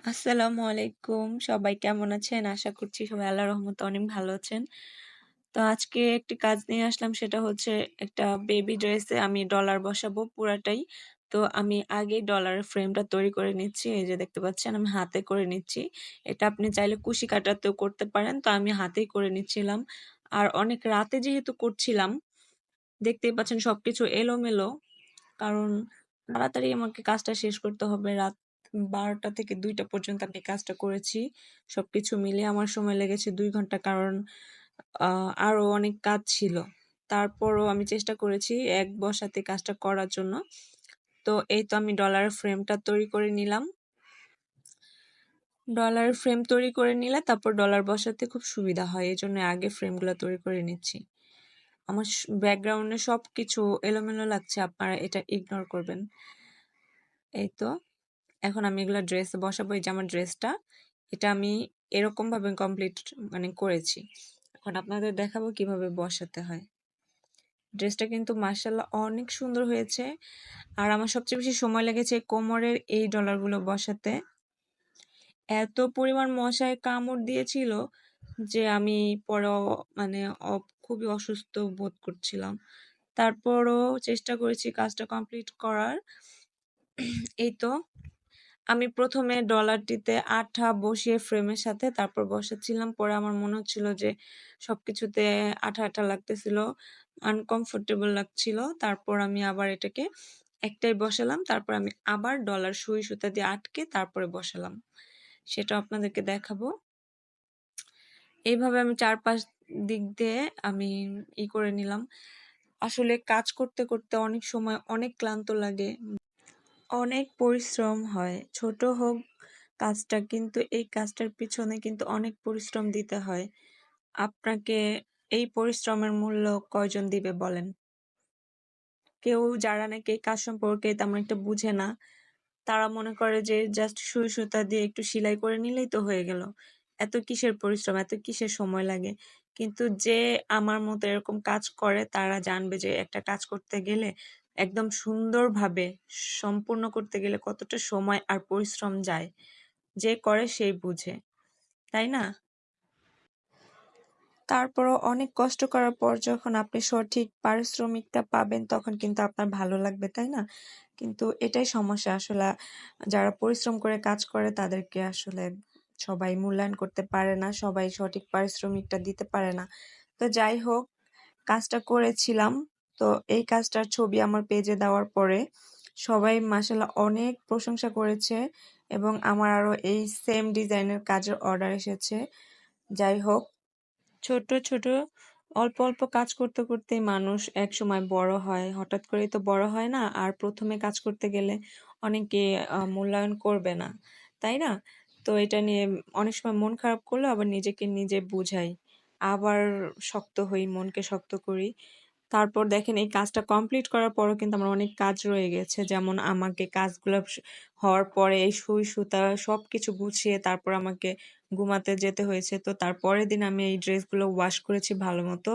আসসালামু আলাইকুম। সবাই কেমন আছেন? আশা করছি সবাই আল্লাহর রহমতে অনেক ভালো আছেন। তো আজকে একটি কাজ নিয়ে আসলাম, সেটা হচ্ছে একটা বেবি ড্রেসে আমি ডলার বসাবো পুরাটাই। তো আমি আগেই ডলারের ফ্রেমটা তৈরি করে নিচ্ছি। এই যে দেখতে পাচ্ছেন আমি হাতে করে নিচ্ছি। এটা আপনি চাইলে কুশি কাঁটাতেও করতে পারেন। তো আমি হাতেই করে নিচ্ছিলাম। আর অনেক রাতে যেহেতু করছিলাম, দেখতেই পাচ্ছেন সবকিছু এলোমেলো। কারণ তাড়াতাড়ি আমাকে কাজটা শেষ করতে হবে। রাত ১২টা থেকে ২টা পর্যন্ত আমি কাজটা করেছি। সবকিছু মিলিয়ে আমার সময় লেগেছে ২ ঘন্টা। কারণ আরো অনেক কাজ ছিল। তারপরও আমি চেষ্টা করেছি এক বসাতে কাজটা করার জন্য। তো এই তো আমি ডলারের ফ্রেমটা তৈরি করে নিলাম। ডলারের ফ্রেম তৈরি করে নিলে তারপর ডলার বসাতে খুব সুবিধা হয়। এজন্য আগে ফ্রেমগুলো তৈরি করে নিচ্ছি। আমার ব্যাকগ্রাউন্ডে সবকিছু এলোমেলো লাগছে, আপনারা এটা ইগনোর করবেন। এই তো এখন আমি এগুলা ড্রেসে বসাবো। এই যে আমার ড্রেসটা, এটা আমি এরকম ভাবে কমপ্লিট করেছি। এখন আপনাদের দেখাবো কিভাবে বসাতে হয়। ড্রেসটা কিন্তু মাশাআল্লাহ অনেক সুন্দর হয়েছে। আর আমার সবচেয়ে বেশি সময় লেগেছে কোমরের এই ডলারগুলো বসাতে। এত পরিমাণ মশায় কামড় দিয়েছিল যে আমি পরে খুবই অসুস্থ বোধ করছিলাম। তারপরও চেষ্টা করেছি কাজটা কমপ্লিট করার। এই তো আমি প্রথমে ডলারটিতে আঠা বসিয়ে ফ্রেমের সাথে তারপর বসাচ্ছিলাম। পরে আমার মনে হচ্ছিল যে সবকিছুতে আঠা আঠা লাগতেছিল, আনকমফোর্টেবল লাগছিল। তারপর আমি আবার এটাকে একটাই বসালাম। তারপর আমি আবার ডলার সুই সুতা দিয়ে আটকে তারপরে বসালাম। সেটা আপনাদেরকে দেখাবো। এইভাবে আমি ৪-৫ দিক দিয়ে আমি করে নিলাম। আসলে কাজ করতে করতে অনেক সময় অনেক ক্লান্ত লাগে, অনেক পরিশ্রম হয়। ছোট হোক কাজটা, কিন্তু এই কাজটার পিছনে কিন্তু অনেক পরিশ্রম দিতে হয়। আপনাকে এই পরিশ্রমের মূল্য কয়জন দিবে বলেন? কেউ যারা নাকি এই কাজ সম্পর্কে তেমন একটা বুঝে না, তারা মনে করে যে জাস্ট সুই সুতা দিয়ে একটু সেলাই করে নিলেই তো হয়ে গেল। এত কিসের পরিশ্রম, এত কিসের সময় লাগে? কিন্তু যে আমার মতো এরকম কাজ করে তারা জানবে যে একটা কাজ করতে গেলে একদম সুন্দরভাবে সম্পূর্ণ করতে গেলে কতটা সময় আর পরিশ্রম যায়। যে করে সেই বুঝে, তাই না? তারপরও অনেক কষ্ট করার পর যখন আপনি সঠিক পারিশ্রমিকটা পাবেন তখন কিন্তু আপনার ভালো লাগবে, তাই না? কিন্তু এটাই সমস্যা আসলে, যারা পরিশ্রম করে কাজ করে তাদেরকে আসলে সবাই মূল্যায়ন করতে পারে না, সবাই সঠিক পারিশ্রমিকটা দিতে পারে না। তো যাই হোক, কাজটা করেছিলাম। তো এই কাজটার ছবি আমার পেজে দেওয়ার পরে সবাই মাশাআল্লাহ অনেক প্রশংসা করেছে এবং আমার আরো এই সেম ডিজাইনের কাজের অর্ডার এসেছে। যাই হোক, ছোট, ছোট অল্প, অল্প কাজ করতে, করতেই মানুষ একসময় বড় হয়। হঠাৎ করেই তো বড় হয় না। আর ১ম এ কাজ করতে গেলে অনেকে মূল্যায়ন করবে না। তাই না? তো এটা নিয়ে অনেক সময় মন খারাপ করলেও আবার নিজেকে নিজে বুঝাই। আবার শক্ত হই, মনকে শক্ত করি। তারপর দেখেন এই কাজটা কমপ্লিট করার পরও কিন্তু আমার অনেক কাজ রয়ে গেছে। যেমন আমাকে কাজগুলা হওয়ার পরে এই সুই সুতা সবকিছু গুছিয়ে তারপর আমাকে ঘুমাতে যেতে হয়েছে। তো তার পরের দিন আমি এই ড্রেসগুলো ওয়াশ করেছি ভালোমতো।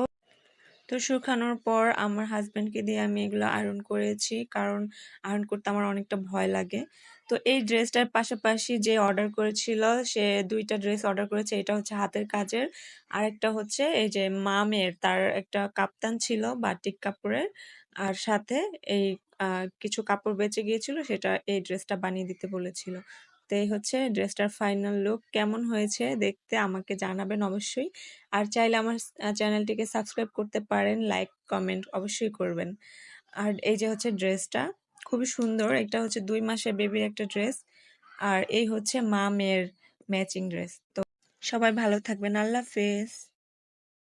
তো শুকানোর পর আমার হাসব্যান্ডকে দিয়ে আমি এগুলো আয়রন করেছি, কারণ আয়রন করতে আমার অনেকটা ভয় লাগে। তো এই ড্রেসটার পাশাপাশি যে অর্ডার করেছিল সে ২ টা ড্রেস অর্ডার করেছে। এটা হচ্ছে হাতের কাজের। আরেকটা হচ্ছে এই যে মামের, তার একটা কাপ্তান ছিল বাটিক কাপড়ের। আর সাথে এই কিছু কাপড় বেঁচে গিয়েছিল, সেটা এই ড্রেসটা বানিয়ে দিতে বলেছিল। তো এই হচ্ছে ড্রেসটার ফাইনাল লুক। কেমন হয়েছে দেখতে আমাকে জানাবেন অবশ্যই। আর চাইলে আমার চ্যানেলটিকে সাবস্ক্রাইব করতে পারেন, লাইক, কমেন্ট অবশ্যই করবেন। আর এই যে হচ্ছে ড্রেসটা, খুবই সুন্দর। এটা হচ্ছে ২ মাসের বেবির একটা ড্রেস। আর এই হচ্ছে মা-মেয়ের ম্যাচিং ড্রেস। তো সবাই ভালো থাকবেন। আল্লাহ হাফেজ।